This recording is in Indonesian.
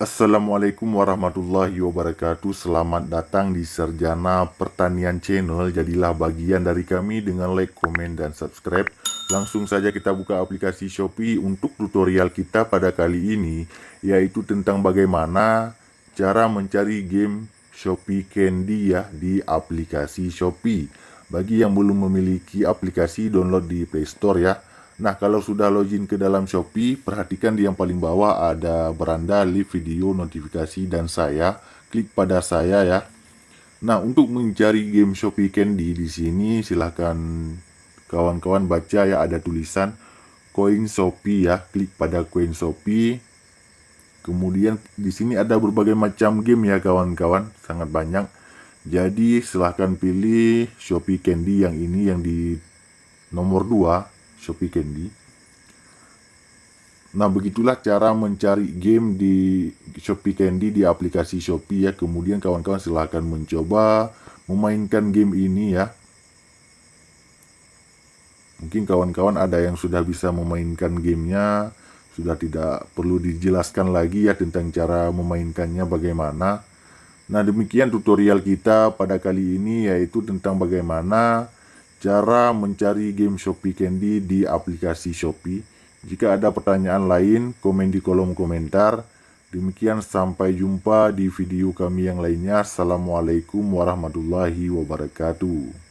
Assalamualaikum warahmatullahi wabarakatuh. Selamat datang di Sarjana Pertanian Channel. Jadilah bagian dari kami dengan like, komen, dan subscribe. Langsung saja kita buka aplikasi Shopee. Untuk tutorial kita pada kali ini yaitu tentang bagaimana cara mencari game Shopee Candy ya di aplikasi Shopee. Bagi yang belum memiliki aplikasi, download di Play Store ya. Nah, kalau sudah login ke dalam Shopee, perhatikan di yang paling bawah ada beranda live video, notifikasi, dan saya. Klik pada saya ya. Nah, untuk mencari game Shopee Candy di sini silahkan kawan-kawan baca ya, ada tulisan koin Shopee ya. Klik pada koin Shopee. Kemudian di sini ada berbagai macam game ya kawan-kawan, sangat banyak. Jadi silahkan pilih Shopee Candy yang ini, yang di nomor 2. Shopee Candy. Nah, begitulah cara mencari game di Shopee Candy di aplikasi Shopee ya. Kemudian kawan-kawan silahkan mencoba memainkan game ini ya. Mungkin kawan-kawan ada yang sudah bisa memainkan gamenya, sudah tidak perlu dijelaskan lagi ya tentang cara memainkannya bagaimana. Nah, demikian tutorial kita pada kali ini, yaitu tentang bagaimana cara mencari game Shopee Candy di aplikasi Shopee. Jika ada pertanyaan lain, komen di kolom komentar. Demikian, sampai jumpa di video kami yang lainnya. Assalamualaikum warahmatullahi wabarakatuh.